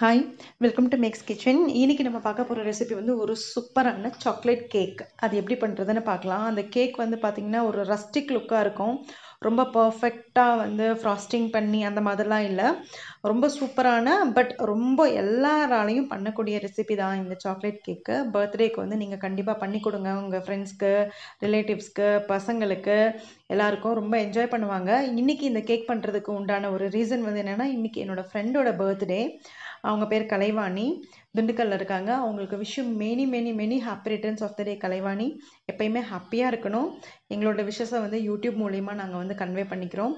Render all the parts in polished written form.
Hi welcome to Max kitchen. இன்றைக்கி நம்ம பார்க்க போகிற ரெசிபி வந்து ஒரு சூப்பரான சாக்லேட் கேக். அது எப்படி பண்ணுறதுன்னு பார்க்கலாம். அந்த கேக் வந்து பார்த்திங்கன்னா ஒரு ரஸ்டிக் லுக்காக இருக்கும். ரொம்ப பர்ஃபெக்டாக வந்து ஃப்ராஸ்டிங் பண்ணி அந்த மாதிரிலாம் இல்லை. ரொம்ப சூப்பரான பட் ரொம்ப எல்லாராலையும் பண்ணக்கூடிய ரெசிபி தான் இந்த சாக்லேட் கேக்கு. பர்த்டேக்கு வந்து நீங்கள் கண்டிப்பாக பண்ணி கொடுங்க. உங்கள் ஃப்ரெண்ட்ஸ்க்கு, ரிலேட்டிவ்ஸ்க்கு, பசங்களுக்கு எல்லாருக்கும் ரொம்ப என்ஜாய் பண்ணுவாங்க. இன்றைக்கி இந்த கேக் பண்ணுறதுக்கு உண்டான ஒரு ரீசன் வந்து என்னென்னா, இன்றைக்கி என்னோடய ஃப்ரெண்டோட பர்த்டே. அவங்க பேர் கலைவாணி, திண்டுக்கல்ல இருக்காங்க. அவங்களுக்கு many happy returns of the day Kalaivani. எப்பயுமே ஹாப்பியாக இருக்கணும். எங்களோட விஷஸை வந்து யூடியூப் மூலிமா நாங்கள் வந்து கன்வே பண்ணிக்கிறோம்.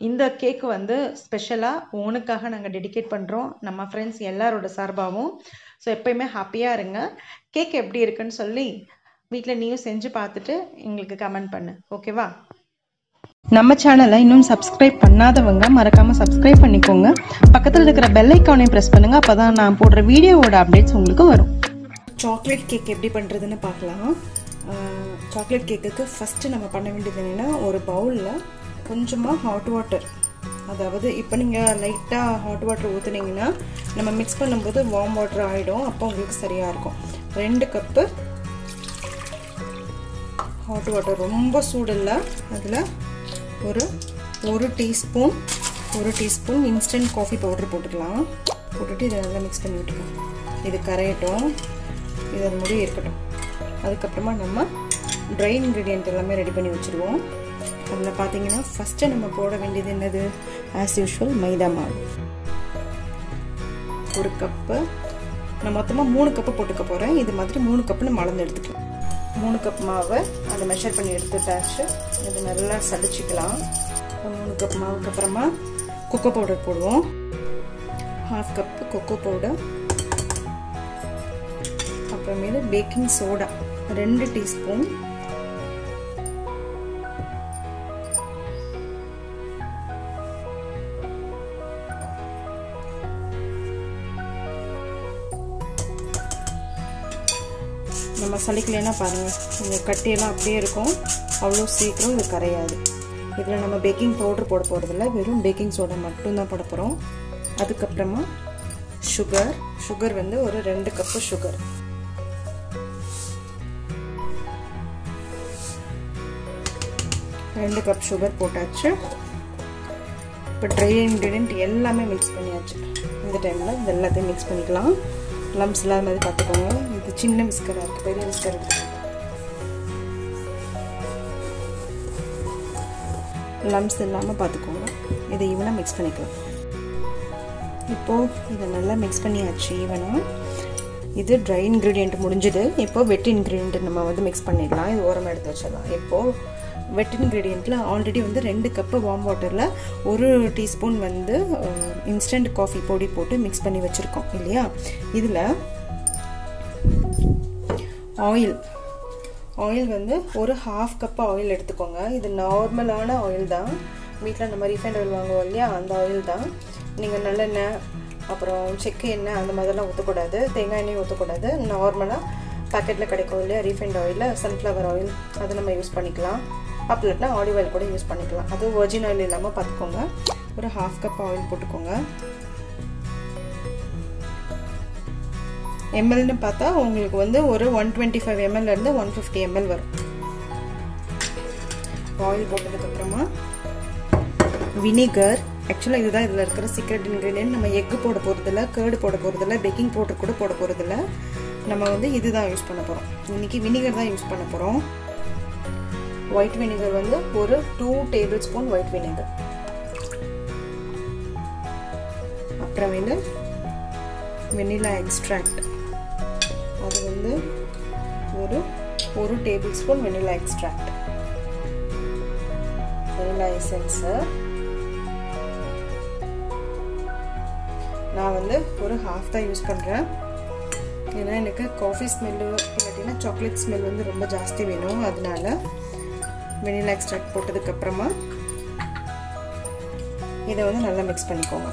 இந்த கேக்கு வந்து ஸ்பெஷலாக உனக்காக நாங்கள் டெடிகேட் பண்ணுறோம், நம்ம ஃப்ரெண்ட்ஸ் எல்லாரோட சார்பாகவும். ஸோ எப்பயுமே ஹாப்பியாக இருங்க. கேக் எப்படி இருக்குன்னு சொல்லி வீட்டில் நீயும் செஞ்சு பார்த்துட்டு எங்களுக்கு கமெண்ட் பண்ணு, ஓகேவா? நம்ம சேனலை இன்னும் சப்ஸ்கிரைப் பண்ணாதவங்க மறக்காமல் சப்ஸ்கிரைப் பண்ணிக்கோங்க. பக்கத்தில் இருக்கிற பெல் ஐக்கானையும் ப்ரெஸ் பண்ணுங்கள். அப்போ தான் நான் போடுற வீடியோவோட அப்டேட்ஸ் உங்களுக்கு வரும். சாக்லேட் கேக் எப்படி பண்ணுறதுன்னு பார்க்கலாம். சாக்லேட் கேக்குக்கு ஃபஸ்ட்டு நம்ம பண்ண வேண்டியது என்னென்னா, ஒரு பவுலில் கொஞ்சமாக ஹாட் வாட்டர், அதாவது இப்போ நீங்கள் லைட்டாக ஹாட் வாட்டர் ஊற்றுனீங்கன்னா நம்ம மிக்ஸ் பண்ணும்போது வார்ம் வாட்டர் ஆகிடும். அப்போ உங்களுக்கு சரியாக இருக்கும். 2 கப்பு ஹாட் வாட்டர், ரொம்ப சூடு இல்லை. அதில் ஒரு டீஸ்பூன் இன்ஸ்டன்ட் காஃபி பவுடர் போட்டுக்கலாம். போட்டுட்டு இதை நல்லா மிக்ஸ் பண்ணி விட்டுக்கலாம். இது கரையட்டும், இது அது முடிவு இருக்கட்டும். அதுக்கப்புறமா நம்ம ட்ரை இன்க்ரீடியன்ட் எல்லாமே ரெடி பண்ணி வச்சுருவோம். அதில் பார்த்தீங்கன்னா ஃபஸ்ட்டு நம்ம போட வேண்டியது என்னது, ஆஸ் யூஷுவல் மைதா மாவு. 1 கப்பு, நான் மொத்தமாக 3 கப்பு போட்டுக்க போகிறேன். இது மாதிரி 3 கப்புன்னு மலர்ந்து எடுத்துக்கலாம். 3 கப் மாவை அதை மெஷர் பண்ணி எடுத்துட்டாச்சு. இது நல்லா சளிச்சிக்கலாம். 3 கப் மாவுக்கு அப்புறமா கொக்கோ பவுடர் போடுவோம். 1/2 கப்பு கொக்கோ பவுடர். அப்புறமேல பேக்கிங் சோடா 2 டீஸ்பூன். நம்ம சளிக்கலைன்னா பாருங்கள், இந்த கட்டியெல்லாம் அப்படியே இருக்கும். அவ்வளோ சீக்கிரம் இது கரையாது. இதில் நம்ம பேக்கிங் பவுடர் போட போகிறதில்ல, வெறும் பேக்கிங் சோடா மட்டும்தான் போட போகிறோம். அதுக்கப்புறமா சுகர் வந்து ஒரு 2 கப்பு சுகர். ரெண்டு கப் சுகர் போட்டாச்சு. இப்போ ட்ரை இன்க்ரீடியன்ட் எல்லாமே மிக்ஸ் பண்ணியாச்சு. இந்த டைமில் இது எல்லாத்தையும் மிக்ஸ் பண்ணிக்கலாம். லம்ஸ் இல்லாத மாதிரி பார்த்துக்கோங்க. இது சின்ன விஸ்கராக இருக்குது, பெரிய விஸ்கர் இருக்குது. லம்ஸ் இல்லாமல் பார்த்துக்கோங்க. இதை ஈவனாக மிக்ஸ் பண்ணிக்கலாம். இப்போது இதை நல்லா மிக்ஸ் பண்ணியாச்சு ஈவனாக. இது ட்ரை இன்க்ரீடியண்ட் முடிஞ்சுது. இப்போது வெட் இன்க்ரீடியண்ட் நம்ம வந்து மிக்ஸ் பண்ணிடலாம். இது ஓரமாக எடுத்து வச்சிடலாம். இப்போது வெட் இன்க்ரீடியண்ட்டில் ஆல்ரெடி வந்து 2 கப்பு வார்ம் வாட்டரில் 1 டீஸ்பூன் வந்து இன்ஸ்டன்ட் காஃபி பொடி போட்டு மிக்ஸ் பண்ணி வச்சுருக்கோம் இல்லையா. இதில் ஆயில் வந்து ஒரு 1/2 கப் ஆயில் எடுத்துக்கோங்க. இது நார்மலான ஆயில் தான். வீட்டில் நம்ம ரீஃபைண்ட் ஆயில் வாங்குவோம் இல்லையா, அந்த ஆயில் தான். நீங்கள் நல்லெண்ணெய், அப்புறம் செக்கு எண்ணெய் அந்த மாதிரிலாம் ஊற்றக்கூடாது. தேங்காய் எண்ணெயும் ஊற்றக்கூடாது. நார்மலாக பேக்கெட்டில் கிடைக்கும் இல்லையா ரீஃபைண்ட் ஆயிலில், சன்ஃப்ளவர் ஆயில், அதை நம்ம யூஸ் பண்ணிக்கலாம். அப்படி இல்லைனா ஆலிவ் ஆயில் கூட யூஸ் பண்ணிக்கலாம். அது வெர்ஜின் ஆயில் இல்லாமல் பார்த்துக்கோங்க. ஒரு 1/2 கப் ஆயில் போட்டுக்கோங்க. எம்எல்னு பார்த்தா உங்களுக்கு வந்து ஒரு 125 ml-லேருந்து 150 ml வரும். ஆயில் போட்டதுக்கப்புறமா வினிகர். ஆக்சுவலாக இதுதான் இதில் இருக்கிற சீக்ரெட் இன்க்ரீடியன்ட். நம்ம எக்கு போட போகிறதில்ல, கேர்டு போட போகிறதில்ல, பேக்கிங் பவுடர் கூட போட போகிறதில்ல. நம்ம வந்து இதுதான் யூஸ் பண்ண போகிறோம். இன்றைக்கி வினிகர் தான் யூஸ் பண்ண போகிறோம். ஒயிட் வினிகர் வந்து ஒரு 2 டேபிள் ஸ்பூன் ஒயிட் வினிகர். அப்புறமேல வெனிலா எக்ஸ்ட்ராக்ட், அது வந்து ஒரு tablespoon vanilla extract. Vanilla essence நான் வந்து ஒரு 1/2 தான் யூஸ் பண்ணுறேன். ஏன்னா எனக்கு காஃபி ஸ்மெல்லு இல்லாட்டினா சாக்லேட் ஸ்மெல் வந்து ரொம்ப ஜாஸ்தி வேணும். அதனால வெனிலா எக்ஸ்ட்ராக்ட் போட்டதுக்கப்புறமா இதை வந்து நல்லா மிக்ஸ் பண்ணிக்கோங்க.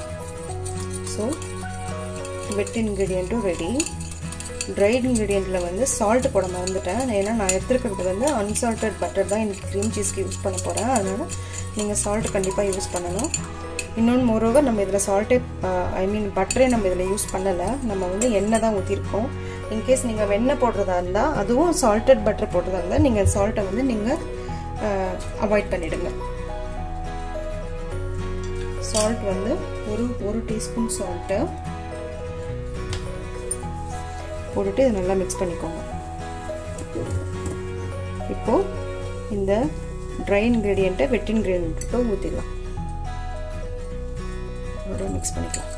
ஸோ வெட் இன்க்ரீடியண்ட்டும் ரெடி. ட்ரைட் இன்க்ரீடியண்ட்டில் வந்து சால்ட் போட மறந்துட்டேன். ஏன்னா நான் எடுத்துருக்கிறது வந்து அன்சால்டட் பட்டர் தான். எனக்கு க்ரீம் சீஸ்க்கு யூஸ் பண்ண போகிறேன். அதனால் நீங்கள் சால்ட் கண்டிப்பாக யூஸ் பண்ணணும். இன்னொன்று மோரோவர் நம்ம இதில் சால்ட்டே பட்டரே நம்ம இதில் யூஸ் பண்ணலை, நம்ம வந்து எண்ணெய் தான் ஊற்றிருக்கோம். இன்கேஸ் நீங்கள் வெண்ணெய் போடுறதா இருந்தால், அதுவும் சால்டட் பட்டர் போடுறதா இருந்தால் நீங்கள் சால்ட்டை வந்து நீங்கள் அவாய்ட் பண்ணிவிடுங்க. சால்ட் வந்து ஒரு டீஸ்பூன் சால்ட்டு போட்டுட்டு இதை நல்லா மிக்ஸ் பண்ணிக்கோங்க. இப்போது இந்த ட்ரை இன்க்ரீடியண்ட்டை வெட் இன்க்ரீடியண்ட்டை ஊற்றிடலாம். அப்படியே மிக்ஸ் பண்ணிக்கலாம்.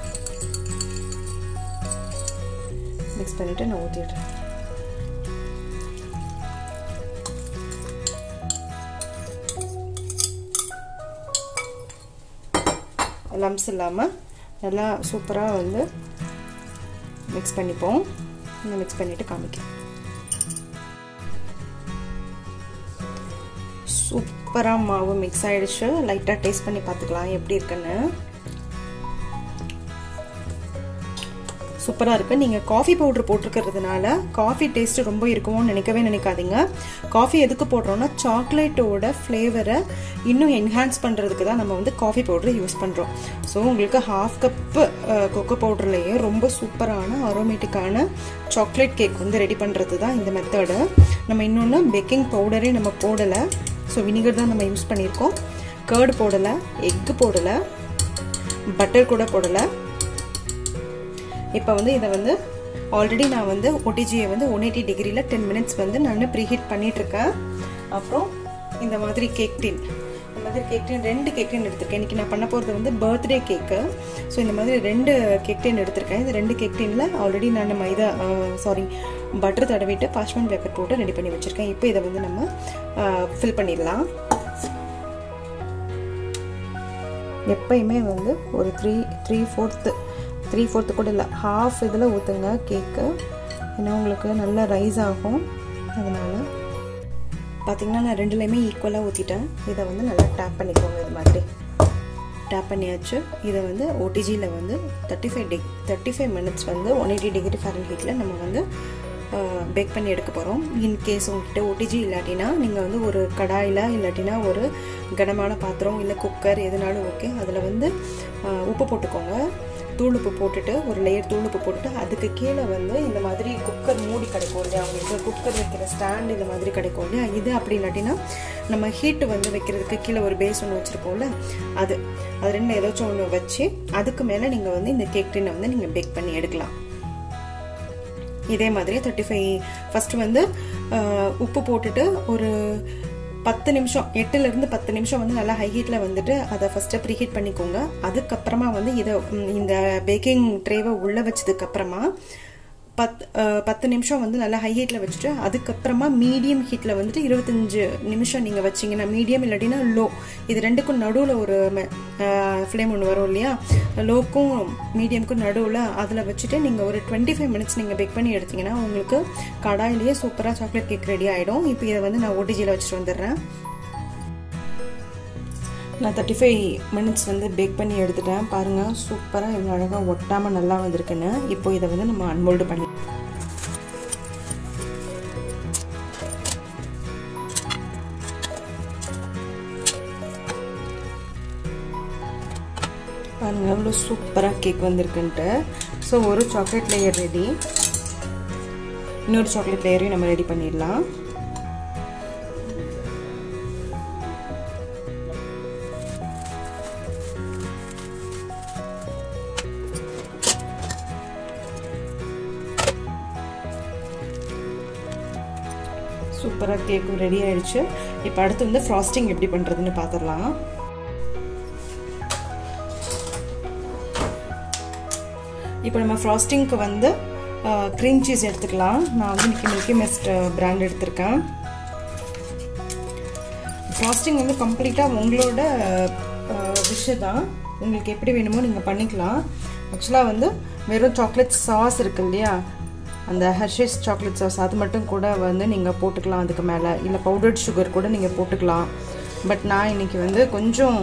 மிக்ஸ் பண்ணிவிட்டு நான் ஊற்றிடுறேன். லம்ஸ் இல்லாமல் நல்லா சூப்பராக வந்து மிக்ஸ் பண்ணிப்போம். இன்னும் மிக்ஸ் பண்ணிவிட்டு காமிக்கிறேன். சூப்பராக மாவு மிக்ஸ் ஆகிடுச்சு. லைட்டாக டேஸ்ட் பண்ணி பார்த்துக்கலாம் எப்படி இருக்குன்னு. சூப்பராக இருக்குது. நீங்கள் காஃபி பவுடர் போட்டிருக்கிறதுனால காஃபி டேஸ்ட்டு ரொம்ப இருக்குமோன்னு நினைக்காதீங்க. காஃபி எதுக்கு போடுறோன்னா சாக்லேட்டோட ஃப்ளேவரை இன்னும் என்ஹான்ஸ் பண்ணுறதுக்கு தான் நம்ம வந்து காஃபி பவுடரை யூஸ் பண்ணுறோம். ஸோ உங்களுக்கு 1/2 கப்பு கொக்கோ பவுடர்லேயே ரொம்ப சூப்பரான அரோமேட்டிக்கான சாக்லேட் கேக் வந்து ரெடி பண்ணுறது தான் இந்த மெத்தடு. நம்ம இன்னொன்று பேக்கிங் பவுடரே நம்ம போடலை. ஸோ வினிகர் தான் நம்ம யூஸ் பண்ணியிருக்கோம். கர்டு போடலை, எக்கு போடலை, பட்டர் கூட போடலை. இப்போ வந்து இதை வந்து ஆல்ரெடி நான் வந்து OTGயை வந்து 180 டிகிரியில் 10 மினிட்ஸ் வந்து நான் ப்ரீஹீட் பண்ணிகிட்ருக்கேன். அப்புறம் இந்த மாதிரி கேக் டின், இந்த மாதிரி கேக் டின் 2 கேக் டின் எடுத்திருக்கேன். இன்றைக்கி நான் பண்ண போகிறது வந்து பர்த்டே கேக்கு. ஸோ இந்த மாதிரி 2 கேக் டின் எடுத்திருக்கேன். இந்த 2 கேக் டின்னில் ஆல்ரெடி நான் பட்டர் தடவிட்டு பார்ச்மெண்ட் பேப்பர் போட்டு ரெடி பண்ணி வச்சுருக்கேன். இப்போ இதை வந்து நம்ம ஃபில் பண்ணிடலாம். எப்பயுமே வந்து ஒரு 3/4 கூட இல்லை, 1/2 இதில் ஊற்றுங்க கேக்கு. ஏன்னா உங்களுக்கு நல்லா ரைஸ் ஆகும். அதனால் பார்த்திங்கன்னா நான் 2லையுமே ஈக்குவலாக ஊற்றிட்டேன். இதை வந்து நல்லா டேப் பண்ணிக்கோங்க. இது மாதிரி டேப் பண்ணியாச்சு. இதை வந்து OTGயில் வந்து 35 மினிட்ஸ் வந்து 180 டிகிரி ஃபாரன்ஹீட்டில் நம்ம வந்து பேக் பண்ணி எடுக்க போகிறோம். இன்கேஸ் உங்கள்கிட்ட OTG இல்லாட்டினா நீங்கள் வந்து ஒரு கடாயில் இல்லாட்டினா ஒரு கனமான பாத்திரம் இல்லை குக்கர் எதுனாலும் ஓகே, அதில் வந்து உப்பு போட்டுக்கோங்க. தூளுப்பு போட்டுட்டு ஒரு லேயர் தூளுப்பு போட்டுட்டு அதுக்கு கீழே வந்து இந்த மாதிரி குக்கர் மூடி கிடைக்கும் இல்லையா, உங்களுக்கு குக்கர் வைக்கிற ஸ்டாண்ட் இந்த மாதிரி கிடைக்கும் இல்லையா, இது அப்படி இல்லாட்டினா நம்ம ஹீட்டு வந்து வைக்கிறதுக்கு கீழே ஒரு பேஸ் ஒன்று வச்சுருப்போம்ல, அது 2 ஏதாச்சும் ஒன்று வச்சு அதுக்கு மேலே நீங்கள் வந்து இந்த கேக் டின்னை வந்து நீங்கள் பேக் பண்ணி எடுக்கலாம். இதே மாதிரி 35 ஃபஸ்ட்டு வந்து உப்பு போட்டுட்டு ஒரு 10 நிமிஷம் 8லிருந்து 10 நிமிஷம் வந்து நல்லா ஹை ஹீட்டில் வந்துட்டு அதை ஃபஸ்ட்டு ப்ரீஹீட் பண்ணிக்கோங்க. அதுக்கப்புறமா வந்து இதை இந்த பேக்கிங் ட்ரேவை உள்ளே வச்சதுக்கப்புறமா 10 நிமிஷம் வந்து நல்லா ஹை ஹீட்டில் வச்சுட்டு அதுக்கப்புறமா மீடியம் ஹீட்டில் வந்துட்டு 25 நிமிஷம் நீங்கள் வச்சிங்கன்னா, மீடியம் இல்லாட்டினா லோ, இது 2க்கும் நடுவில் ஒரு ஃப்ளேம் ஒன்று வரும் இல்லையா, லோக்கும் மீடியமுக்கும் நடுவில் அதில் வச்சுட்டு நீங்கள் ஒரு 25 மினிட்ஸ் நீங்கள் பேக் பண்ணி எடுத்திங்கன்னா உங்களுக்கு கடாயிலேயே சூப்பராக சாக்லேட் கேக் ரெடி ஆகிடும். இப்போ இதை வந்து நான் OTGயில் வச்சுட்டு வந்துடுறேன். நான் 35 மினிட்ஸ் வந்து பேக் பண்ணி எடுத்துட்டேன். பாருங்கள் சூப்பராக இவ்வளோ அழகாக ஒட்டாமல் நல்லா வந்திருக்குன்னு. இப்போ இதை வந்து நம்ம அன்மோல்டு பண்ணி பாருங்கள் எவ்வளோ சூப்பராக கேக் வந்திருக்குன்ட்டு. ஸோ ஒரு சாக்லேட் லேயர் ரெடி, இன்னொரு சாக்லேட் லேயரையும் நம்ம ரெடி பண்ணிடலாம். சூப்பராக கேக்கும் ரெடி ஆயிடுச்சு. இப்போ அடுத்து வந்து ஃப்ராஸ்டிங் எப்படி பண்ணுறதுன்னு பார்த்துடலாம். இப்போ நம்ம ஃப்ராஸ்டிங்க்கு வந்து க்ரீம் சீஸ் எடுத்துக்கலாம். நான் வந்து இன்றைக்கி மில்கி மிஸ்ட் பிராண்ட் எடுத்திருக்கேன். ஃப்ராஸ்டிங் வந்து கம்ப்ளீட்டாக உங்களோட விஷ் தான், உங்களுக்கு எப்படி வேணுமோ நீங்கள் பண்ணிக்கலாம். ஆக்சுவலாக வந்து வெறும் சாக்லேட் சாஸ் இருக்கு இல்லையா, அந்த ஹெர்ஷீஸ் சாக்லேட் சாஸ் அது மட்டும் கூட வந்து நீங்கள் போட்டுக்கலாம். அதுக்கு மேலே இல்லை பவுடர்ட் சுகர் கூட நீங்கள் போட்டுக்கலாம். பட் நான் இன்றைக்கி வந்து கொஞ்சம்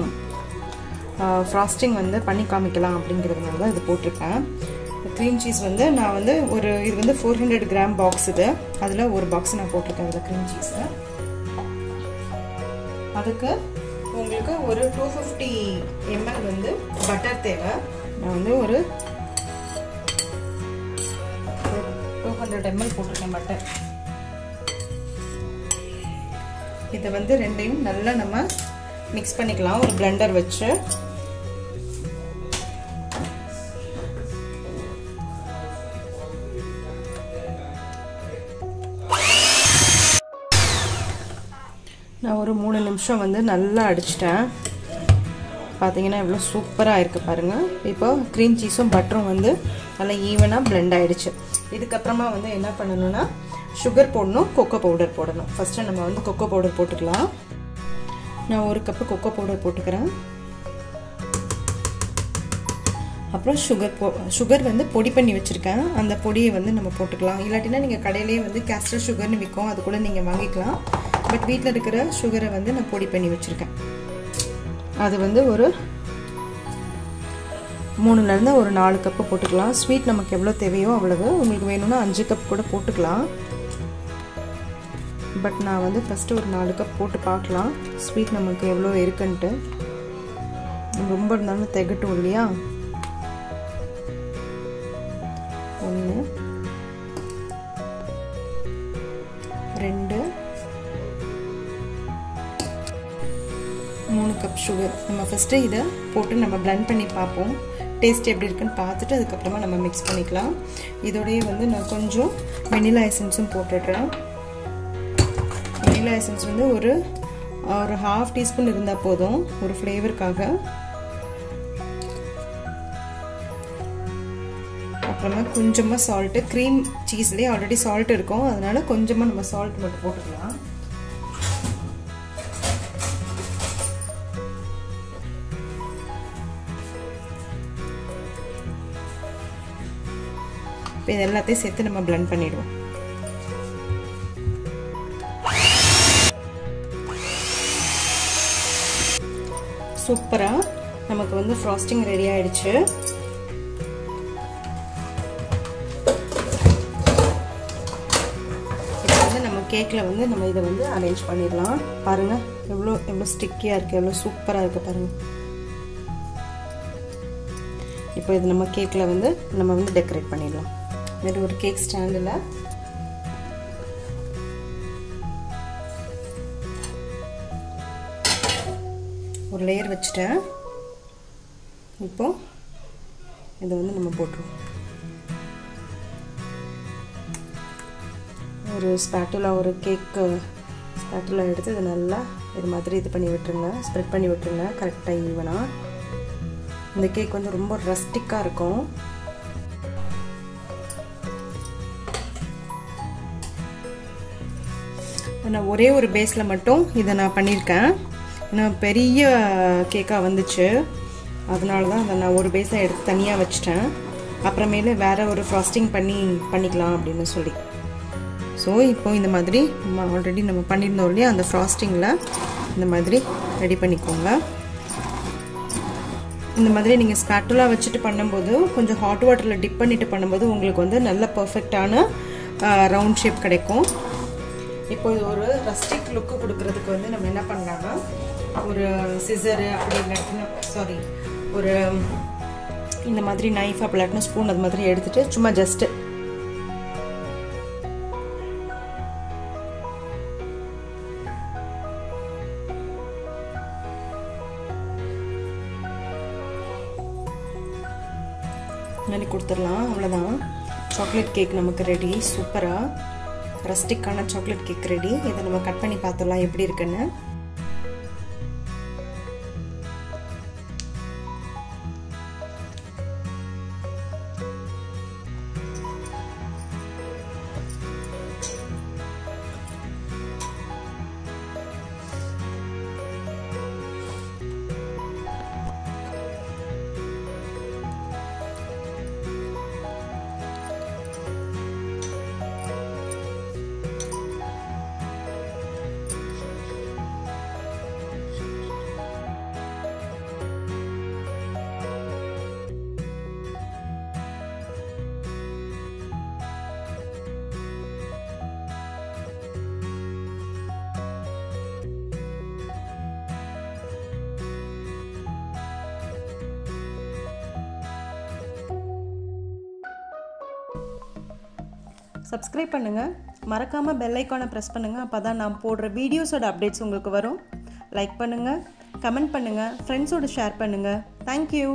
ஃப்ராஸ்டிங் வந்து பண்ணி காமிக்கலாம் அப்படிங்கிறதுனால தான் இது போட்டிருக்கேன். க்ரீம் சீஸ் வந்து நான் வந்து இது வந்து 400 கிராம் பாக்ஸ், இது அதில் ஒரு பாக்ஸ் நான் போட்டிருக்கேன். அதில் க்ரீம் சீஸு அதுக்கு உங்களுக்கு ஒரு 250 ml வந்து பட்டர் தேவை. நான் வந்து ஒரு 200 ml போட்டிருக்கேன் பட்டர். இதை வந்து ரெண்டையும் நல்லா நம்ம மிக்ஸ் பண்ணிக்கலாம் ஒரு பிளெண்டர் வச்சு. நான் ஒரு 3 நிமிஷம் வந்து நல்லா அடிச்சிட்டேன். பார்த்தீங்கன்னா எவ்வளோ சூப்பராக இருக்குது பாருங்கள். இப்போ க்ரீம் சீஸும் பட்டரும் வந்து நல்லா ஈவனாக பிளெண்ட் ஆகிடுச்சு. இதுக்கப்புறமா வந்து என்ன பண்ணணும்னா சுகர் போடணும், கொக்கோ பவுடர் போடணும். ஃபஸ்ட்டு நம்ம வந்து கொக்கோ பவுடர் போட்டுக்கலாம். நான் 1 கப்பு கொக்கோ பவுடர் போட்டுக்கிறேன். அப்புறம் சுகர் வந்து பொடி பண்ணி வச்சுருக்கேன். அந்த பொடியை வந்து நம்ம போட்டுக்கலாம். இல்லாட்டினா நீங்கள் கடையிலேயே வந்து கேஸ்டர் சுகர்னு விற்கும், அது கூட நீங்கள் வாங்கிக்கலாம். பட் வீட்டில் இருக்கிற சுகரை வந்து நான் பொடி பண்ணி வச்சுருக்கேன். அது வந்து ஒரு 3லேருந்து ஒரு 4 கப்பு போட்டுக்கலாம். ஸ்வீட் நமக்கு எவ்வளோ தேவையோ அவ்வளவு. உங்களுக்கு வேணும்னா 5 கப் கூட போட்டுக்கலாம். பட் நான் வந்து ஃபஸ்ட்டு ஒரு 4 கப் போட்டு பார்க்கலாம் ஸ்வீட் நமக்கு எவ்வளோ இருக்குன்ட்டு. ரொம்ப இருந்தாலும் திகட்டும் இல்லையா. 1 2 3 கப் சுகர். நம்ம ஃபஸ்ட்டு இதை போட்டு நம்ம பிளெண்ட் பண்ணி பார்ப்போம். டேஸ்ட் எப்படி இருக்குன்னு பார்த்துட்டு அதுக்கப்புறமா நம்ம மிக்ஸ் பண்ணிக்கலாம். இதோடய வந்து நான் கொஞ்சம் வெனிலா எசன்ஸும் போட்டுடுறேன். வெனிலா எசன்ஸ் வந்து ஒரு 1/2 டீஸ்பூன் இருந்தால் போதும் ஒரு ஃப்ளேவருக்காக. அப்புறமா கொஞ்சமாக சால்ட்டு. க்ரீம் சீஸ்லேயே ஆல்ரெடி சால்ட் இருக்கும், அதனால கொஞ்சமாக நம்ம சால்ட் மட்டும் போட்டுக்கலாம். இப்போ இது எல்லாத்தையும் சேர்த்து நம்ம பிளெண்ட் பண்ணிடுவோம். சூப்பராக நமக்கு வந்து ஃப்ராஸ்டிங் ரெடி ஆயிடுச்சு. இப்போ வந்து நம்ம கேக்கில் வந்து நம்ம இதை வந்து அரேஞ்ச் பண்ணிடலாம். பாருங்கள் எவ்வளோ ஸ்டிக்கியாக இருக்குது, எவ்வளோ சூப்பராக இருக்குது பாருங்கள். இப்போ இது நம்ம கேக்கில் வந்து நம்ம வந்து டெக்கரேட் பண்ணிடலாம். வேறு ஒரு கேக் ஸ்டாண்டில் ஒரு லேயர் வச்சுட்டேன். இப்போ இதை வந்து நம்ம போட்டுருவோம். ஒரு ஸ்பேட்டுலா, ஒரு கேக் ஸ்பேட்டுலா எடுத்து இதை நல்லா இது மாதிரி இது பண்ணி விட்டுருங்க, ஸ்ப்ரெட் பண்ணி விட்டுருங்க கரெக்டாக ஈவனாக. இந்த கேக் வந்து ரொம்ப ரஸ்டிக்காக இருக்கும். நான் ஒரே ஒரு பேஸில் மட்டும் இதை நான் பண்ணியிருக்கேன். ஏன்னா பெரிய கேக்காக வந்துச்சு, அதனால தான் அதை நான் ஒரு பேஸை எடுத்து தனியாக வச்சுட்டேன். அப்புறமேல வேறு ஒரு ஃப்ராஸ்டிங் பண்ணிக்கலாம் அப்படின்னு சொல்லி. ஸோ இப்போ இந்த மாதிரி நம்ம ஆல்ரெடி நம்ம பண்ணியிருந்தோம் இல்லையா, அந்த ஃப்ராஸ்டிங்கில் இந்த மாதிரி ரெடி பண்ணிக்கோங்க. இந்த மாதிரி நீங்கள் ஸ்பேட்டுலா வச்சுட்டு பண்ணும்போது கொஞ்சம் ஹாட் வாட்டரில் டிப் பண்ணிவிட்டு பண்ணும்போது உங்களுக்கு வந்து நல்ல பர்ஃபெக்டான ரவுண்ட் ஷேப் கிடைக்கும். இப்போ இது ஒரு ரஸ்டிக் லுக்கு கொடுக்கறதுக்கு வந்து நம்ம என்ன பண்ணலாம்னா ஒரு சிசரு அப்படி இல்லாட்டினா ஒரு இந்த மாதிரி நைஃப் அப்படி இல்லாட்டினா ஸ்பூன் அது மாதிரி எடுத்துகிட்டு சும்மா ஜஸ்ட்டு முன்னாடி கொடுத்துடலாம். அவ்வளோதான், சாக்லேட் கேக் நமக்கு ரெடி. சூப்பராக ரஸ்டிக்கான சாக்லேட் கேக் ரெடி. இதை நம்ம கட் பண்ணி பார்த்துடலாம் எப்படி இருக்குன்னு. சப்ஸ்கிரைப் பண்ணுங்கள், மறக்காமல் பெல் ஐக்கானை ப்ரெஸ் பண்ணுங்கள். அப்போ தான் நான் போடுற வீடியோஸோட அப்டேட்ஸ் உங்களுக்கு வரும். லைக் பண்ணுங்கள், கமெண்ட் பண்ணுங்கள், ஃப்ரெண்ட்ஸோடு ஷேர் பண்ணுங்கள். தேங்க்யூ.